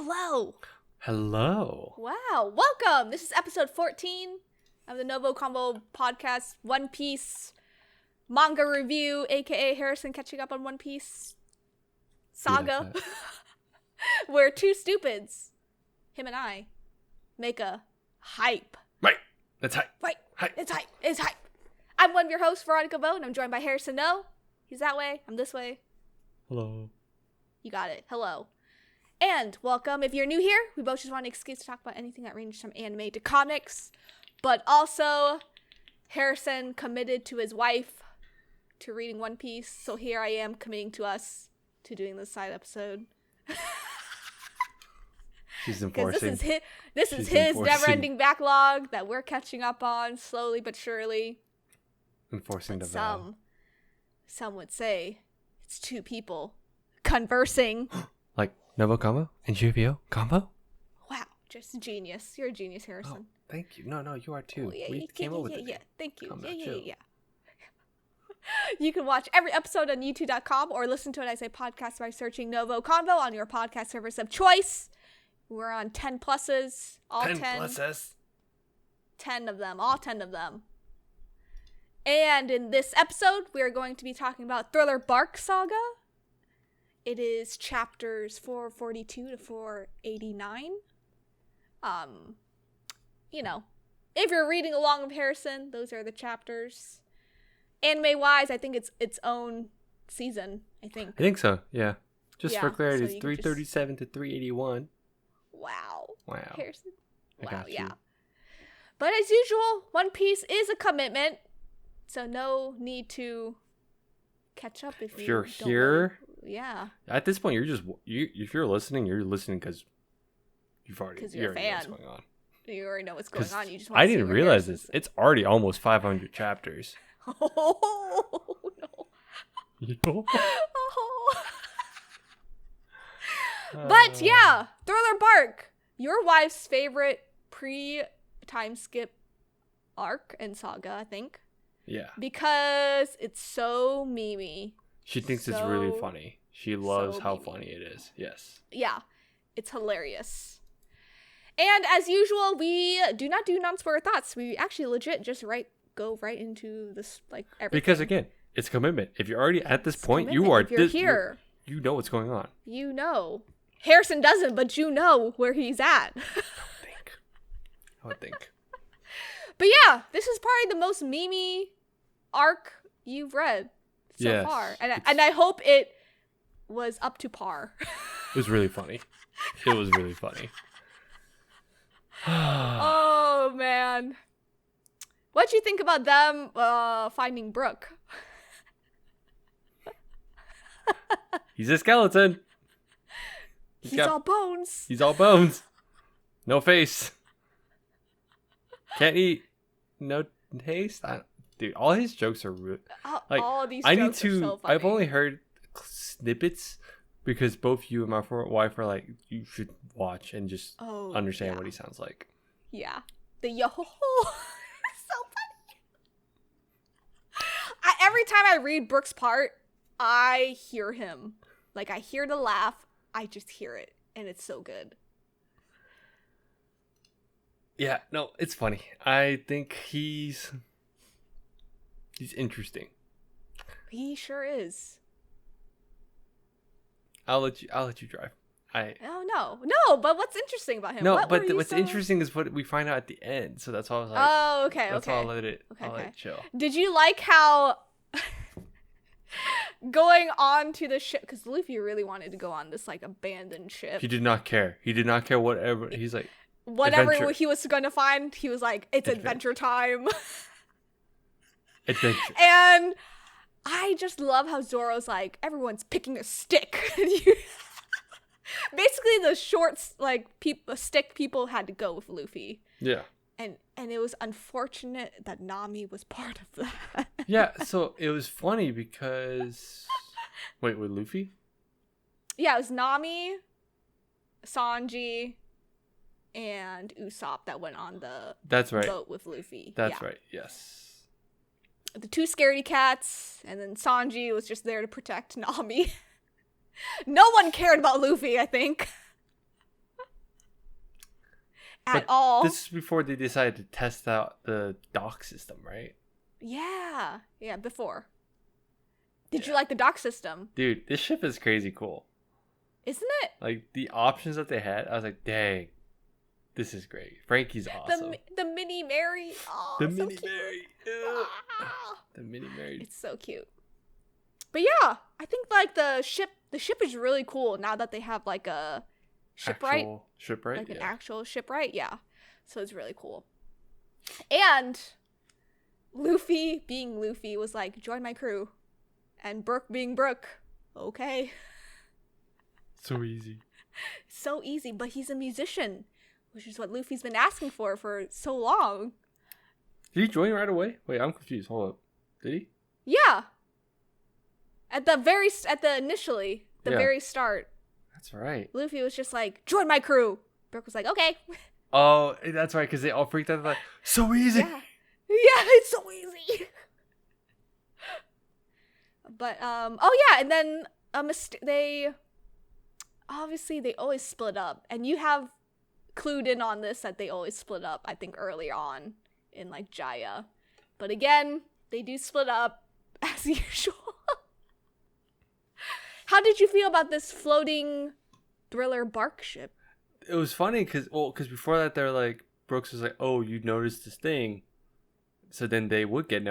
Hello. Hello. Wow. Welcome. This is episode 14 of the NgoVo Convo podcast, One Piece manga review, aka Harrison catching up on One Piece saga. Where two stupids, him and I, make a hype. Right. That's hype. Right. Hype. It's hype. It's hype. I'm one of your hosts, Veronica Vote, and I'm joined by Harrison No. He's that way. I'm this way. Hello. You got it. Hello. And welcome. If you're new here, we both just want an excuse to talk about anything that ranges from anime to comics. But also, Harrison committed to his wife to reading One Piece. So here I am committing to us to doing this side episode. She's enforcing. This is his never-ending backlog that we're catching up on slowly but surely. Enforcing the vow. Some would say it's two people conversing. Like NgoVo Convo and NgoVo Convo? Wow, just a genius. You're a genius, Harrison. Oh, thank you. No, you are too. Oh, yeah, we came up with it. Yeah, thank you. Calm Yeah, down, yeah, chill. yeah. You can watch every episode on youtube.com or listen to it as a podcast by searching NgoVo Convo on your podcast service of choice. We're on 10 pluses. All 10 pluses. 10 of them. All 10 of them. And in this episode, we are going to be talking about Thriller Bark Saga. It is chapters 442 to 489. If you're reading along with Harrison, those are the chapters. Anime-wise, I think it's its own season, I think so, yeah. Just for clarity, so it's 337 to 381. Wow. Harrison. I got you. Yeah. But as usual, One Piece is a commitment, so no need to catch up if you're don't here. Yeah. At this point, if you're listening because you're a fan. Know what's going on. You already know what's going on. You just want I didn't realize this. It's already almost 500 chapters. Oh no. Oh. But yeah, Thriller Bark, your wife's favorite pre-time skip arc and saga, I think. Yeah. Because it's so memey. She thinks it's really funny. She loves how funny it is. Yes. Yeah. It's hilarious. And as usual, we do not do non-spoiler thoughts. We actually legit just go right into this, like, everything. Because again, it's commitment. If you're already at this point, you're here. You know what's going on. You know. Harrison doesn't, but you know where he's at. I would think. But yeah, this is probably the most memey arc you've read so far. And I hope it was up to par. It was really funny. Oh, man. What'd you think about them finding Brooke? He's a skeleton. He's all bones. He's all bones. No face. Can't eat. No taste. Dude, all his jokes are rude. All these jokes are so funny. I've only heard snippets because both you and my wife are like, you should watch and just understand what he sounds like. Yeah. The yo-ho-ho. So funny. Every time I read Brooke's part, I hear him. Like, I hear the laugh. I just hear it. And it's so good. Yeah, no, it's funny. I think he's interesting. He sure is. I'll let you drive. No, but what's interesting about him? What's interesting is what we find out at the end. So that's all I was like. Oh, okay, that's all I'll let it chill. Did you like how going on to the ship, because Luffy really wanted to go on this like abandoned ship. He did not care. Whatever. He's like, whatever adventure. He was going to find, he was like, it's adventure time. Adventure. And I just love how Zoro's like, everyone's picking a stick. Basically, the shorts, like, stick people had to go with Luffy. Yeah. And it was unfortunate that Nami was part of that. Yeah, so it was funny because... Wait, with Luffy? Yeah, it was Nami, Sanji, and Usopp that went on the boat with Luffy. That's right, yes. The two scaredy cats, and then Sanji was just there to protect Nami. No one cared about Luffy, I think. at all. This is before they decided to test out the dock system, right? Yeah. Yeah, before. Did you like the dock system? Dude, this ship is crazy cool. Isn't it? Like, the options that they had, I was like, dang, this is great. Frankie's awesome. The mini Mary. Oh, the so mini cute. Mary. Ah. The mini Mary. It's so cute. But yeah, I think like the ship is really cool now that they have like a shipwright. Shipwright? Like an actual shipwright, yeah. So it's really cool. And Luffy being Luffy was like, join my crew. And Brooke being Brooke. Okay. So easy. So easy, but he's a musician, which is what Luffy's been asking for so long. Did he join right away? Wait, I'm confused. Hold up. Did he? Yeah. At the very start. That's right. Luffy was just like, join my crew. Brooke was like, okay. Oh, that's right, because they all freaked out. Like, so easy. Yeah, it's so easy. But, and then they always split up. And you have clued in on this, that they always split up, I think, early on in, like, Jaya. But again, they do split up, as usual. How did you feel about this floating thriller bark ship? It was funny because before that they're like, Brooks was like, oh, you noticed this thing, so then they would get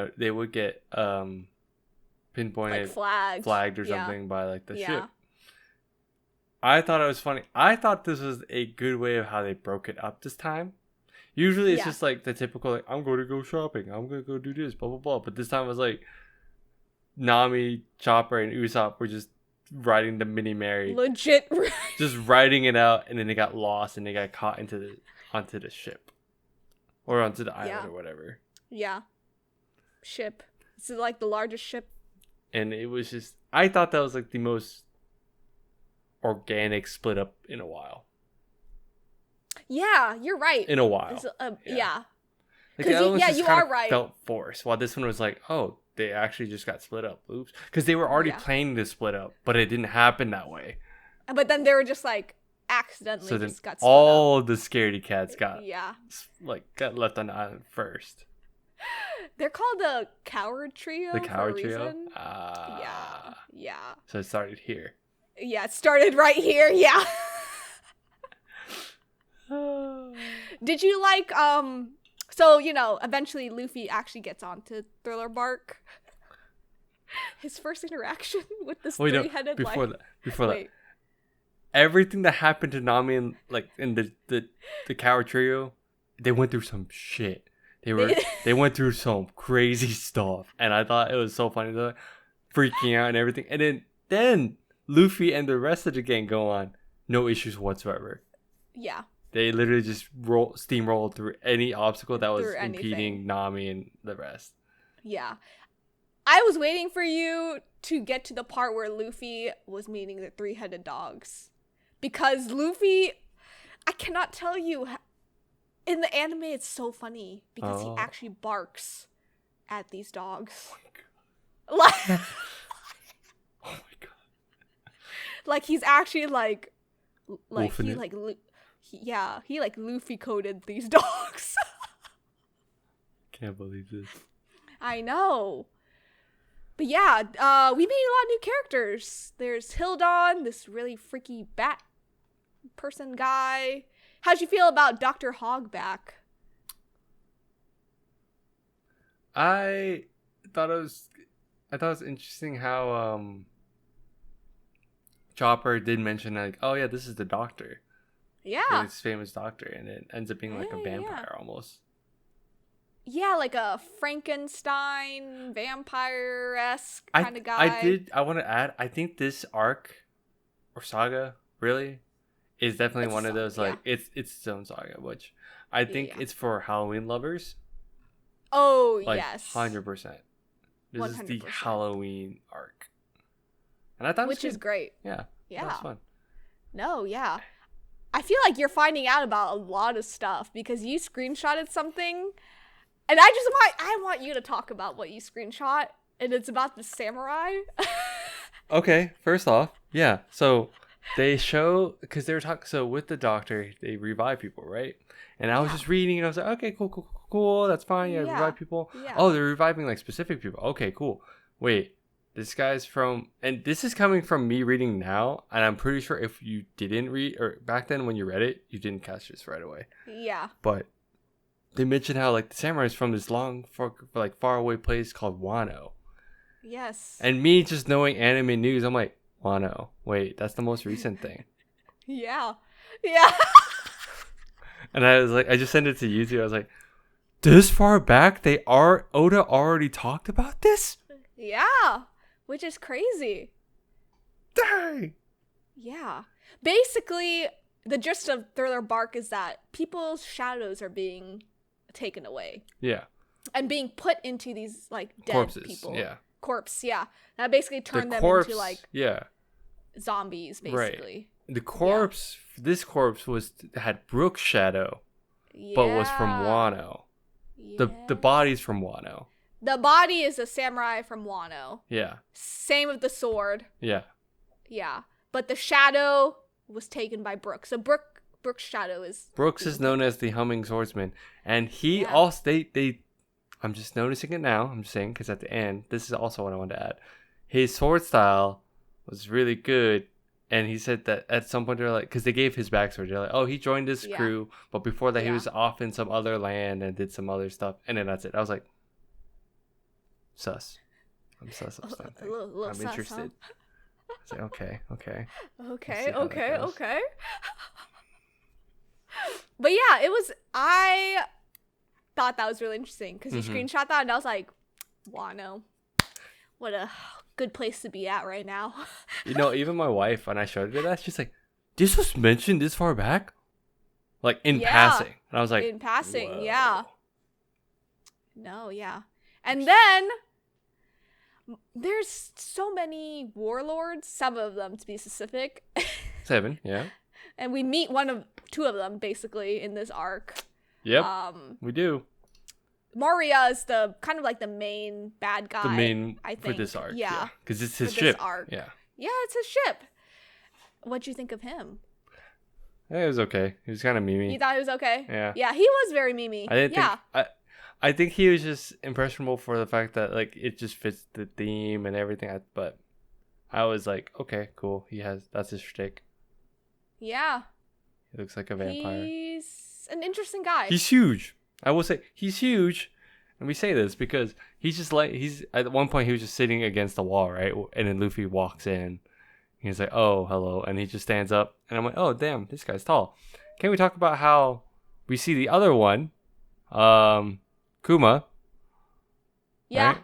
pinpointed, like flagged or something by like the ship. I thought it was funny. I thought this was a good way of how they broke it up this time. Usually it's just like the typical like, I'm going to go shopping, I'm going to go do this, blah blah blah. But this time it was like Nami, Chopper, and Usopp were just riding the mini Mary, legit, just riding it out, and then they got lost and they got caught onto the ship or onto the island or whatever. Yeah, ship. This is like the largest ship, and it was just, I thought that was like the most organic split up in a while. Yeah, you're right. In a while, yeah. Like, you are right. Felt forced. While this one was like, oh, they actually just got split up. Oops. Because they were already planning to split up, but it didn't happen that way. But then they were just like accidentally so then just got split all up. The scaredy cats got got left on the island first. They're called the Coward Trio. The Coward Trio? Yeah. So it started here. Yeah, it started right here. Yeah. Did you like so, eventually Luffy actually gets onto Thriller Bark. His first interaction with this three-headed before that. Everything that happened to Nami and in the Coward Trio, they went through some shit. They went through some crazy stuff, and I thought it was so funny. They're like, freaking out and everything, and then Luffy and the rest of the gang go on, no issues whatsoever. Yeah. They literally just steamrolled through any obstacle that was impeding Nami and the rest. Yeah. I was waiting for you to get to the part where Luffy was meeting the three-headed dogs. Because Luffy, I cannot tell you, in the anime it's so funny because he actually barks at these dogs. Oh my god. Oh my god. Like he's actually like he Luffy coded these dogs. Can't believe this. I know. But yeah, we made a lot of new characters. There's Hildon, this really freaky bat person guy. How'd you feel about Dr. Hogback? I thought it was interesting how Chopper did mention like, oh yeah, this is the doctor. Yeah. This famous doctor, and it ends up being like a vampire almost. Yeah, like a Frankenstein vampire-esque kind of guy. I want to add, I think this arc or saga really is definitely one of those like it's its own saga, which I think it's for Halloween lovers. Oh, like, yes. 100%. This 100%. Is the Halloween arc. And I thought which is great. Yeah. That was fun. No, yeah. I feel like you're finding out about a lot of stuff because you screenshotted something, and I want you to talk about what you screenshot, and it's about the samurai. Okay, first off, yeah. So they show, because they were talking, so with the doctor, they revive people, right? And I was just reading, and I was like, okay, cool, that's fine. Yeah, revive people. Yeah. Oh, they're reviving like specific people. Okay, cool. Wait, this guy's from, and this is coming from me reading now, and I'm pretty sure if you didn't read, or back then when you read it, you didn't catch this right away. Yeah. But they mentioned how like the samurai is from this long, far away place called Wano. Yes. And me just knowing anime news, I'm like, Wano. Wait, that's the most recent thing. Yeah. Yeah. And I was like, I just sent it to YouTube. I was like, this far back, Oda already talked about this? Yeah. Which is crazy. Dang. Yeah. Basically, the gist of Thriller Bark is that people's shadows are being taken away. Yeah. And being put into these like dead Corpses. people. Yeah. Corpse, yeah. That basically turned them into like zombies, basically. Right. The corpse, this corpse had Brooke's shadow, but was from Wano. Yeah. The body's from Wano. The body is a samurai from Wano. Yeah. Same with the sword. Yeah. Yeah. But the shadow was taken by Brooke. So Brooke's shadow is... Brooks is known as the Humming Swordsman. And he also... They I'm just noticing it now. I'm just saying, because at the end, this is also what I wanted to add. His sword style was really good. And he said that at some point, they're like... Because they gave his backstory. They're like, oh, he joined this crew. But before that, he was off in some other land and did some other stuff. And then that's it. I was like... Sus. I'm sus of something. I'm sus, interested. Huh? It's like, okay. Okay. But yeah, I thought that was really interesting because you screenshot that and I was like, Wano, what a good place to be at right now. You know, even my wife, when I showed her that, she's like, this was mentioned this far back? Like in passing. And I was like, in passing, whoa. yeah. No, yeah. And then there's so many warlords, 7 of them to be specific. 7, yeah. And we meet 2 of them basically in this arc. Yep. We do. Moria is the kind of like the main bad guy. The main I think. for this arc. Yeah. Because it's his ship. Arc. Yeah. Yeah, it's his ship. What'd you think of him? It was okay. He was kind of memey. You thought he was okay? Yeah. Yeah, he was very memey. I didn't think... I think he was just impressionable for the fact that like it just fits the theme and everything. But I was like, okay, cool. That's his shtick. Yeah. He looks like a vampire. He's an interesting guy. He's huge. I will say he's huge, and we say this because he's at one point he was just sitting against the wall, right? And then Luffy walks in. He's like, oh, hello, and he just stands up, and I'm like, oh, damn, this guy's tall. Can we talk about how we see the other one? Kuma. Yeah. Right?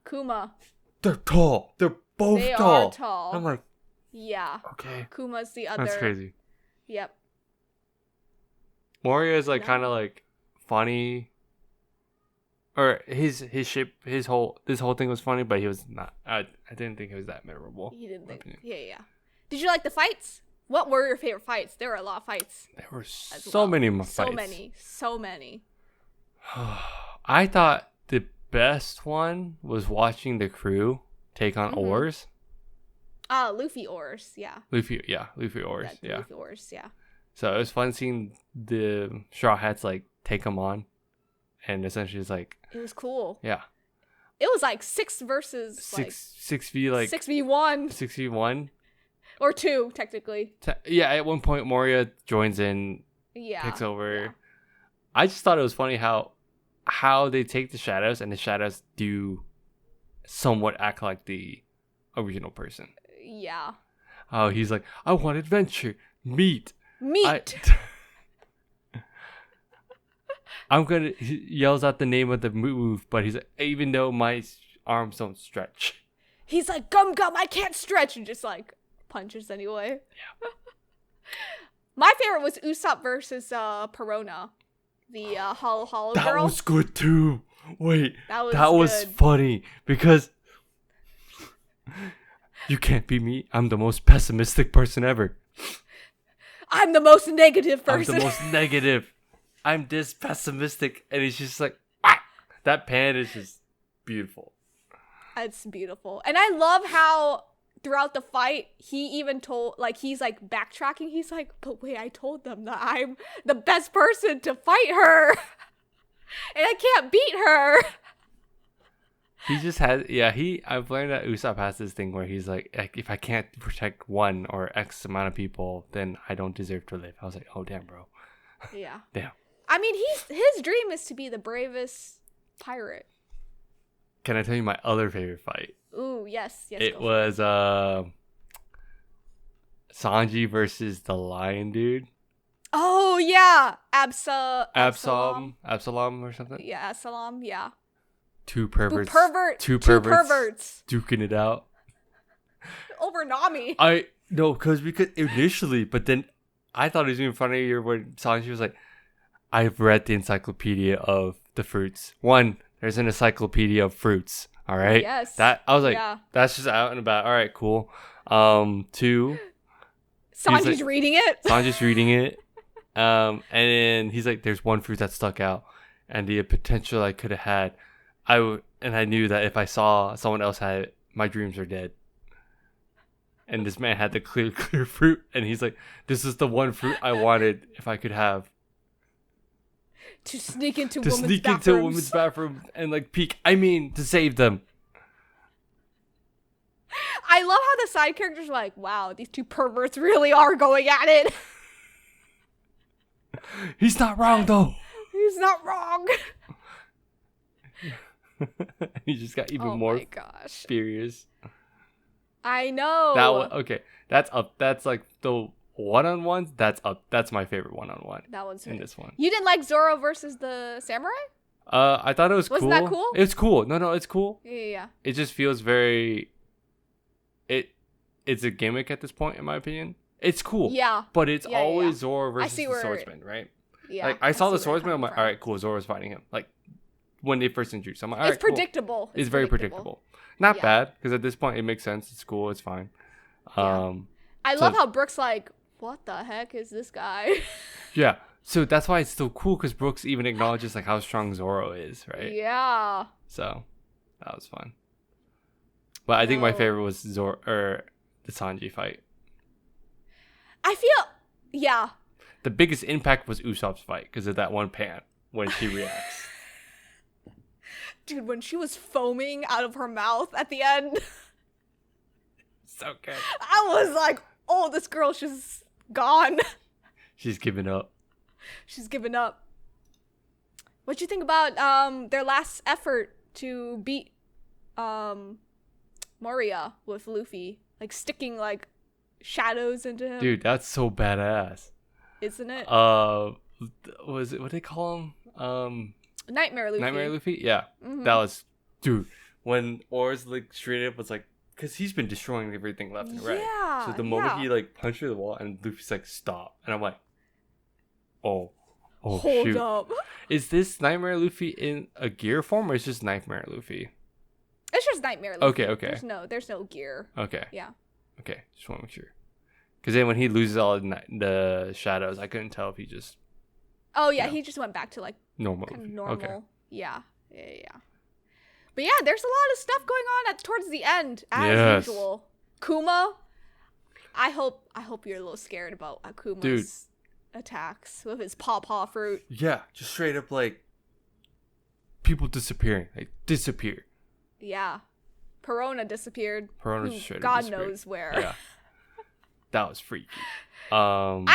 Kuma. They're tall. They're both they tall. Are tall. I'm like, yeah. Okay. Kuma's the other. That's crazy. Yep. Moria is like kind of like funny. Or this whole thing was funny, but he was not. I didn't think it was that memorable. You didn't think? Yeah. Did you like the fights? What were your favorite fights? There were a lot of fights. There were so many fights. So many. I thought the best one was watching the crew take on oars. Luffy oars, yeah. Luffy oars, yeah. Luffy oars, yeah. So it was fun seeing the Straw Hats like take them on, and essentially it's like it was cool. Yeah. It was like 6 versus 6v 6v1. 6v1 or 2 technically. Yeah, at one point Moria joins in. Yeah. Takes over. Yeah. I just thought it was funny how they take the shadows and the shadows do somewhat act like the original person. Yeah. Oh, he's like, I want adventure. Meat. He yells out the name of the move, but he's like, even though my arms don't stretch. He's like, gum, I can't stretch, and just like punches anyway. Yeah. My favorite was Usopp versus Perona. The hollow girl. That was good too. Wait, that was was funny because you can't be me. I'm the most pessimistic person ever. I'm the most negative person. I'm the most negative. I'm this pessimistic, and he's just like, ah! That pan is just beautiful. It's beautiful, and I love how throughout the fight, he even told, like, he's like backtracking. He's like, but wait, I told them that I'm the best person to fight her. And I can't beat her. He just has, I've learned that Usopp has this thing where he's like, if I can't protect one or X amount of people, then I don't deserve to live. I was like, oh, damn, bro. Yeah. Damn. I mean, his dream is to be the bravest pirate. Can I tell you my other favorite fight? Ooh, yes. It was Sanji versus the lion dude. Oh, yeah. Absalom or something. Yeah, Absalom, yeah. Two perverts duking it out over Nami. Because initially, but then I thought it was even funnier when Sanji was like, I've read the encyclopedia of the fruits. One, there's an encyclopedia of fruits. All right. Yes. That I was like, that's just out and about. All right, cool. Two, Sanji's reading it. Sanji's reading it. And then he's like, there's one fruit that stuck out, and the potential I could have had. And I knew that if I saw someone else had it, my dreams are dead. And this man had the clear fruit, and he's like, "This is the one fruit I wanted if I could have." To sneak into a woman's bathroom and like peek. I mean, to save them. I love how the side characters are like, "Wow, these two perverts really are going at it." He's not wrong though. He's not wrong. He just got even more furious. I know. That one, okay. That's up. That's like the one-on-ones. That's up. That's my favorite one-on-one. That one's in this one. You didn't like Zoro versus the samurai? I thought it was cool. Wasn't that cool? It's cool. No, it's cool. Yeah. It just feels very. It's a gimmick at this point, in my opinion. It's cool. Yeah. But it's always Zoro versus the swordsman, right? Yeah. Like I saw the swordsman. I'm like, all right, cool. Zoro's fighting him. Like when they first introduced him, I'm like, all right, it's predictable. Cool. It's very predictable. Not bad, because at this point it makes sense. It's cool. It's fine. I love how Brooks like, what the heck is this guy? Yeah. So that's why it's still cool, because Brooks even acknowledges like how strong Zoro is, right? Yeah. So that was fun. But I think my favorite was the Sanji fight. I feel, the biggest impact was Usopp's fight because of that one pan when she reacts. Dude, when she was foaming out of her mouth at the end. So good. I was like, oh, this girl, she's gone. She's given up. She's given up. What'd you think about their last effort to beat Moria with Luffy? Like sticking like shadows into him. Dude, that's so badass. Isn't it? Was it, what do they call him? Nightmare Luffy. Yeah. Mm-hmm. That was, dude, when Oars like straight up was like, because he's been destroying everything left and right. Yeah. So the moment he like punched through the wall and Luffy's like, stop. And I'm like, oh Hold shoot. up. Is this Nightmare Luffy in a gear form, or is it just Nightmare Luffy? It's just Nightmare Luffy. Okay. There's no gear. Okay. Yeah. Okay, just want to make sure. Because then when he loses all the shadows, I couldn't tell if he just... Oh, yeah, he just went back to, like... Normal. Kind of normal. Okay. Yeah. But yeah, there's a lot of stuff going on towards the end, as usual. Kuma, I hope you're a little scared about Akuma's attacks with his paw fruit. Yeah, just straight up, like, people disappearing. Like, disappear. Yeah. Perona disappeared. Perona just straight up God disappeared. knows where. Yeah. That was freaky. I've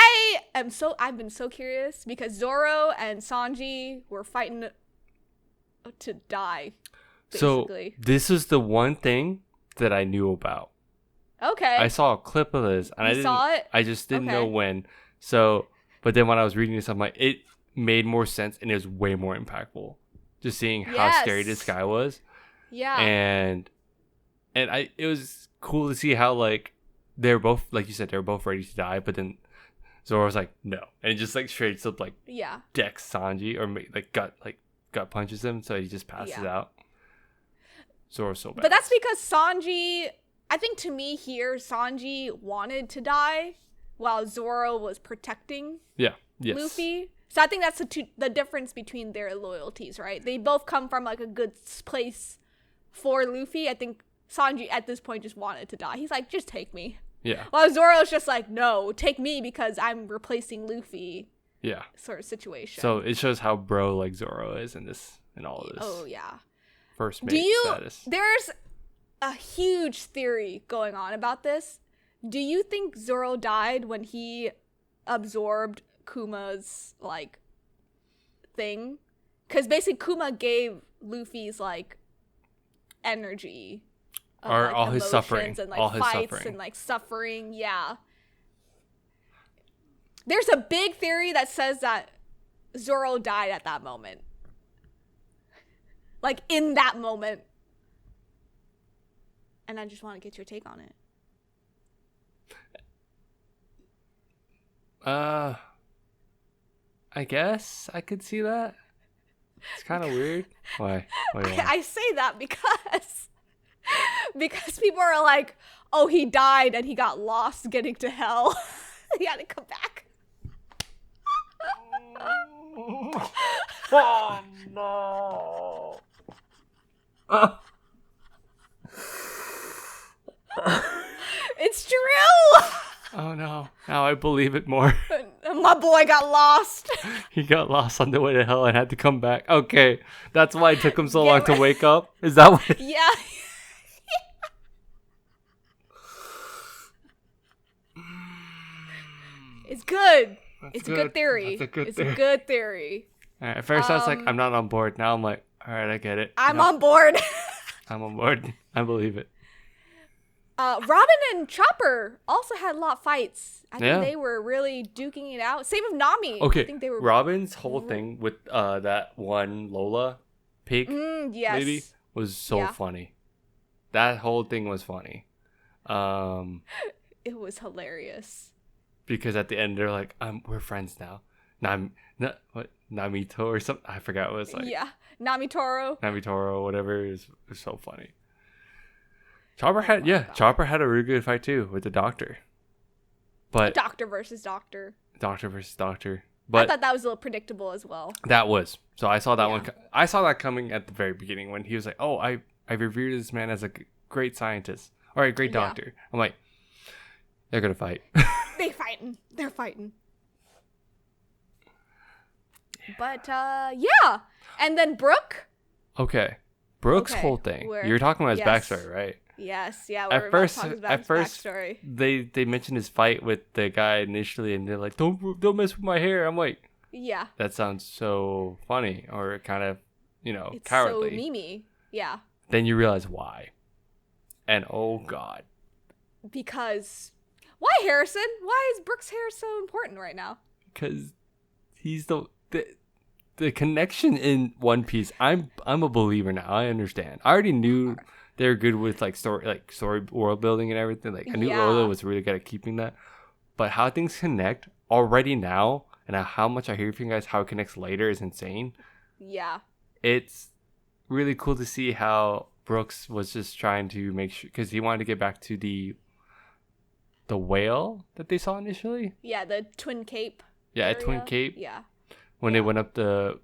been so curious because Zoro and Sanji were fighting to die, basically. So this is the one thing that I knew about. Okay. I saw a clip of this and saw it? I just didn't know when. So, but then when I was reading this, I'm like, it made more sense and it was way more impactful. Just seeing how scary this guy was. Yeah. And it was cool to see how like they're both, like you said, they were both ready to die, but then Zoro was like, no, and he just like straight up like decks Sanji or like gut punches him, so he just passes out. Zoro's so bad. But that's because Sanji, I think to me here, Sanji wanted to die while Zoro was protecting Luffy. So I think that's the difference between their loyalties, right? They both come from like a good place for Luffy. I think Sanji at this point just wanted to die. He's like, just take me. Yeah. While Zoro's just like, no, take me because I'm replacing Luffy. Yeah. Sort of situation. So it shows how bro like Zoro is in all of this. Oh yeah. First mate status. There's a huge theory going on about this. Do you think Zoro died when he absorbed Kuma's like thing? Because basically Kuma gave Luffy's like energy. Or like, all his suffering. And like all his fights suffering. and like suffering. Yeah. There's a big theory that says that Zoro died at that moment. Like in that moment. And I just want to get your take on it. I guess I could see that. It's kind of weird. Why? I say that because people are like, oh, he died and he got lost getting to hell. He had to come back. Oh no. It's true. Oh no. Now I believe it more. My boy got lost. He got lost on the way to hell and had to come back. Okay. That's why it took him so long to wake up. Is that what? Yeah. It's good. It's a good theory. That's a good it's theory. a good theory. All right, at first I was like, I'm not on board. Now I'm like, all right, I get it. I'm on board. I'm on board. I believe it. Robin and Chopper also had a lot of fights. I think Yeah. they were really duking it out. Same with Nami. Okay, I think they were. Robin's whole thing with that one Lola pig Yes. lady was so funny. That whole thing was funny. It was hilarious. Because at the end they're like, we're friends now. Namito or something. I forgot what it was like. Yeah, Namitoro. Namitoro, whatever. It was so funny. Chopper had a really good fight too with the doctor. But Doctor versus Doctor. Doctor versus Doctor. But I thought that was a little predictable as well. that was. So I saw that one. I saw that coming at the very beginning when he was like, "Oh, I revered this man as a great scientist or a great doctor." I'm like, they're gonna fight. They're fighting. But yeah, and then Brooke. Okay, Brooke's whole thing. You're talking about his backstory, right? Yes, yeah. At first, backstory. they mentioned his fight with the guy initially, and they're like, "Don't mess with my hair." I'm like, yeah, that sounds so funny, or kind of, it's cowardly. so memey. Yeah. Then you realize why, and oh god, because why Harrison? Why is Brooke's hair so important right now? because he's the connection in One Piece. I'm a believer now. I understand. I already knew they're good with story world building and everything. Like I knew Oda was really good at keeping that. But how things connect already now, and how much I hear from you guys, how it connects later is insane. Yeah. It's really cool to see how Brooks was just trying to make sure, because he wanted to get back to the whale that they saw initially. Yeah, the Twin Cape. Yeah, area. at Twin Cape. Yeah. When they went up the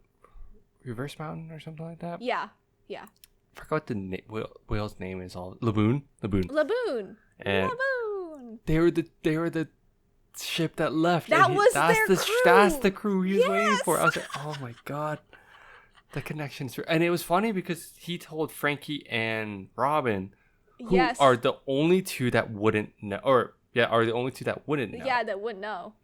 reverse mountain or something like that. Yeah. I forgot what the whale's name is. All Laboon. Laboon. And they were the ship that left. That was their crew. That's the crew he was waiting for. I was like, oh my god, the connections. And it was funny because he told Frankie and Robin, who are the only two that wouldn't know, are the only two that wouldn't know. Yeah, that wouldn't know.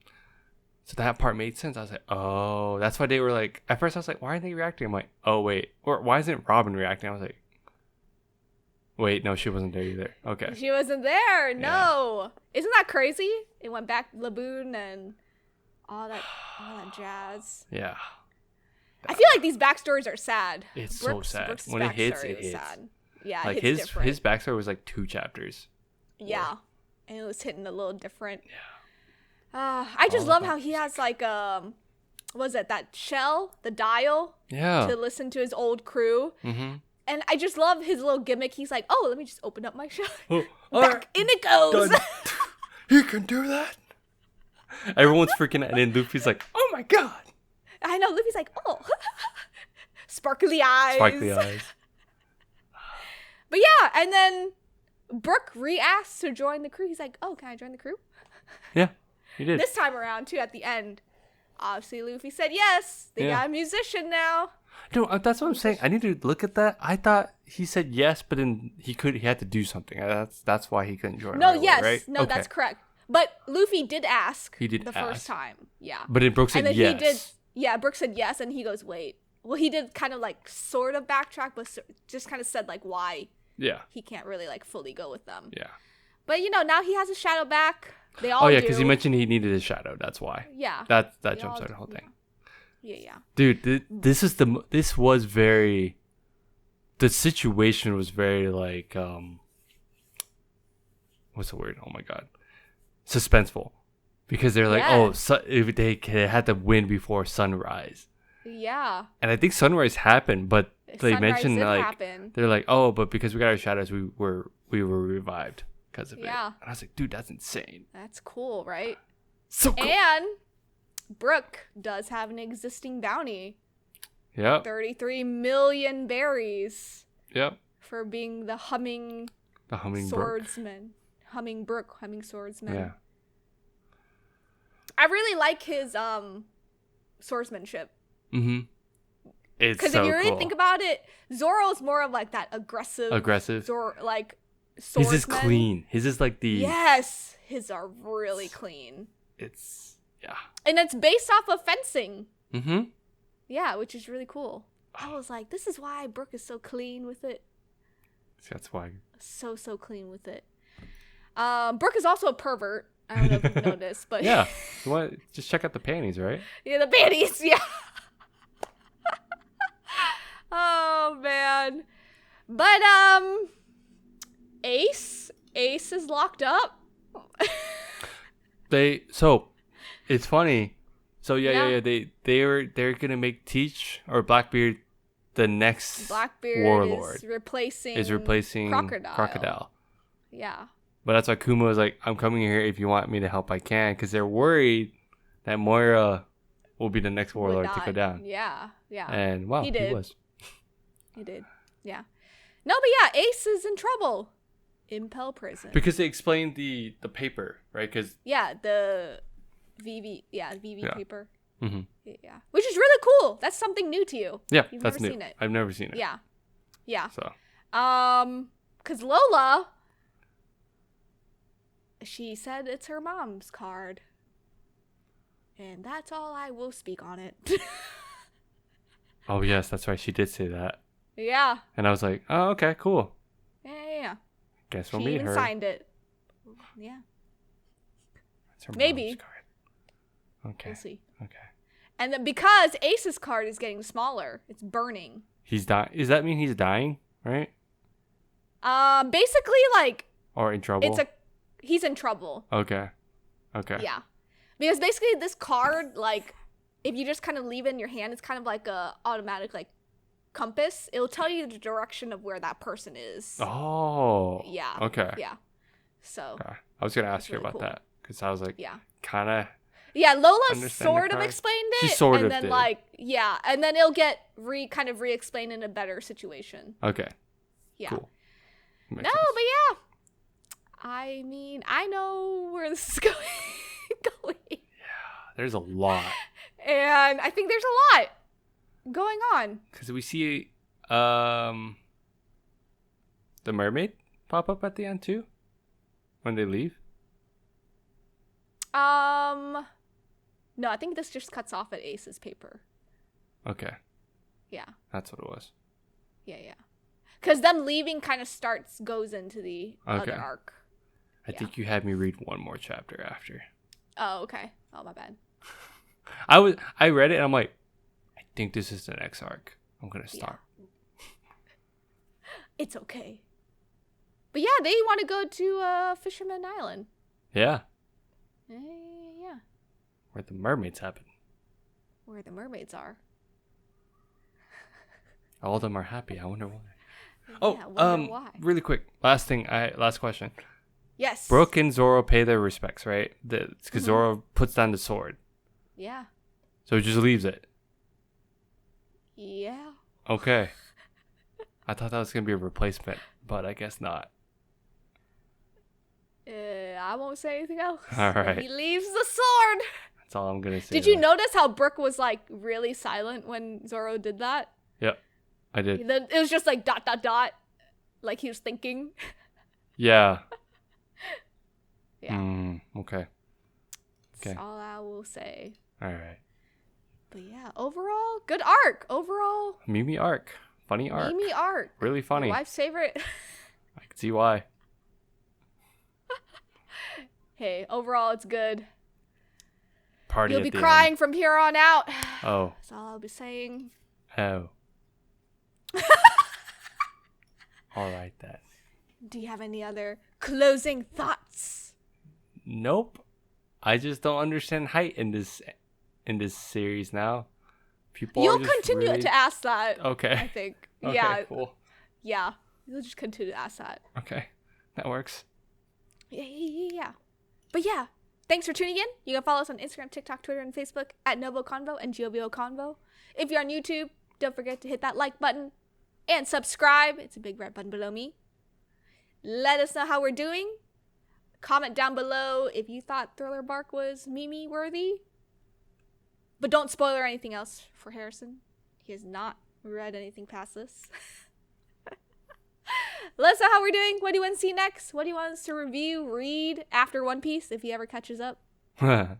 So that part made sense. I was like, oh, that's why they were like, at first I was like, why aren't they reacting? I'm like, oh, wait. Or why isn't Robin reacting? I was like, wait, no, she wasn't there either. Okay. She wasn't there. No. Isn't that crazy? It went back Laboon and all that jazz. Yeah. I feel like these backstories are sad. It's so sad. When it hits, it hits. Sad. Yeah, like his backstory was like 2 chapters. Yeah. And it was hitting a little different. Yeah. I just love how he has like was it that shell, the dial, to listen to his old crew, and I just love his little gimmick. He's like, "Oh, let me just open up my shell, back in it goes." He can do that. Everyone's freaking out, and then Luffy's like, "Oh my god!" I know. Luffy's like, "Oh, sparkly eyes." Sparkly eyes. But yeah, and then Brook re-asks to join the crew. He's like, oh, can I join the crew? Yeah, he did. This time around, too, at the end. Obviously, Luffy said yes. They got a musician now. No, that's what I'm saying. I need to look at that. I thought he said yes, but then he had to do something. That's why he couldn't join. No, right yes. away, right? No, that's correct. But Luffy did ask. He did the ask. first time. Yeah. But then Brook said and then yes. He did. Yeah, Brook said yes, and he goes, wait. Well, he did kind of like sort of backtrack, but just kind of said like why. Yeah. He can't really like fully go with them. Yeah. But now he has a shadow back. They all do. because he mentioned he needed a shadow. That's why. Yeah. That jumps out the whole thing. Yeah. Dude, this was very. The situation was very like what's the word? Oh my god, suspenseful, because they're like, if they had to win before sunrise. Yeah. And I think sunrise happened, but they mentioned like happen. They're like, oh, but because we got our shadows, we were revived because of it. And I was like, dude, that's insane. That's cool, right? So cool. And Brook does have an existing bounty. Yep. 33 million berries. Yep. For being the humming swordsman. Humming swordsman. Yeah. I really like his swordsmanship. Mm-hmm. It's because so if you really cool. think about it, Zoro's more of like that aggressive like swordsman. His is clean. His is like the his are really clean. It's and it's based off of fencing. Mm-hmm. Yeah, which is really cool. I was like, this is why Brook is so clean with it. That's why. So clean with it. Brook is also a pervert. I don't know if you've noticed, but yeah. You want just check out the panties, right? Yeah, the panties. Yeah. Oh man. But Ace is locked up. It's funny. So they're gonna make Teach or Blackbeard the next warlord. Is replacing Crocodile. Yeah. But that's why Kuma was like, I'm coming here if you want me to help, I can, because they're worried that Moira will be the next warlord to go down. Yeah. And wow, he was. He did. Yeah. No, but yeah, Ace is in trouble. Impel prison. Because they explained the paper, right? Because the VV paper. Mm-hmm. Yeah, which is really cool. That's something new to you. Yeah, You've that's never new. Seen it. I've never seen it. Yeah. So. Because Lola, she said it's her mom's card, and that's all I will speak on it. Oh yes, that's right. She did say that. Yeah. And I was like, oh, okay, cool. Yeah. Guess we'll meet her. She even signed it. Yeah. It's her Maybe. mom's card. Okay. We'll see. Okay. And then because Ace's card is getting smaller, it's burning. He's dying. Does that mean he's dying? Right? Basically, like. Or in trouble. He's in trouble. Okay. Yeah, because basically this card, like, if you just kind of leave it in your hand, it's kind of like a automatic like compass. It'll tell you the direction of where that person is. Oh. Yeah. Okay. Yeah. So. Okay. I was gonna ask you really about cool. that because I was like, yeah, kind of. Yeah, Lola sort of explained it. She sort and of then did. like and then it'll get kind of re-explained in a better situation. Okay. Yeah. Cool. No, but yeah. I mean, I know where this is going. Yeah, there's a lot. And I think there's a lot going on. Because we see the mermaid pop up at the end too when they leave. No, I think this just cuts off at Ace's paper. Okay. Yeah. That's what it was. Yeah. Because them leaving kind of goes into the other arc. I think you had me read one more chapter after. Oh, okay. Oh, my bad. I read it and I'm like, I think this is the next arc. I'm gonna stop. Yeah. It's okay. But yeah, they want to go to Fisherman Island. Yeah. Yeah. Where the mermaids happen. Where the mermaids are. All of them are happy. I wonder why. Why. Really quick. Last question. Yes. Brook and Zoro pay their respects, right? Because Zoro puts down the sword. Yeah. So he just leaves it. Yeah. Okay. I thought that was going to be a replacement, but I guess not. I won't say anything else. All right. He leaves the sword. That's all I'm gonna say. Did you notice how Brook was like really silent when Zoro did that? Yep, I did. It was just like ... like he was thinking. Yeah. Yeah. Okay. That's all I will say. All right. But yeah, overall, good arc. Overall, Mimi arc. Funny arc. Mimi arc. Really funny. My wife's favorite. I can see why. Hey, overall, it's good. Party You'll at be the crying end. from here on out. Oh. That's all I'll be saying. Oh. All right then. Do you have any other closing thoughts? Nope. I just don't understand height in this series now. People You'll are just continue really... to ask that. Okay. I think. Okay, Yeah. Cool. Yeah. You'll just continue to ask that. Okay. That works. Yeah. But yeah. Thanks for tuning in. You can follow us on Instagram, TikTok, Twitter, and Facebook at NgoVo Convo and NgoVo Convo. If you're on YouTube, don't forget to hit that like button and subscribe. It's a big red button below me. Let us know how we're doing. Comment down below if you thought Thriller Bark was Mimi worthy. But don't spoil or anything else for Harrison. He has not read anything past this. Let us know how we're doing. What do you want to see next? What do you want us to review, read after One Piece if he ever catches up? But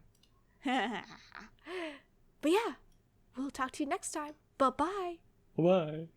yeah, we'll talk to you next time. Bye-bye. Bye.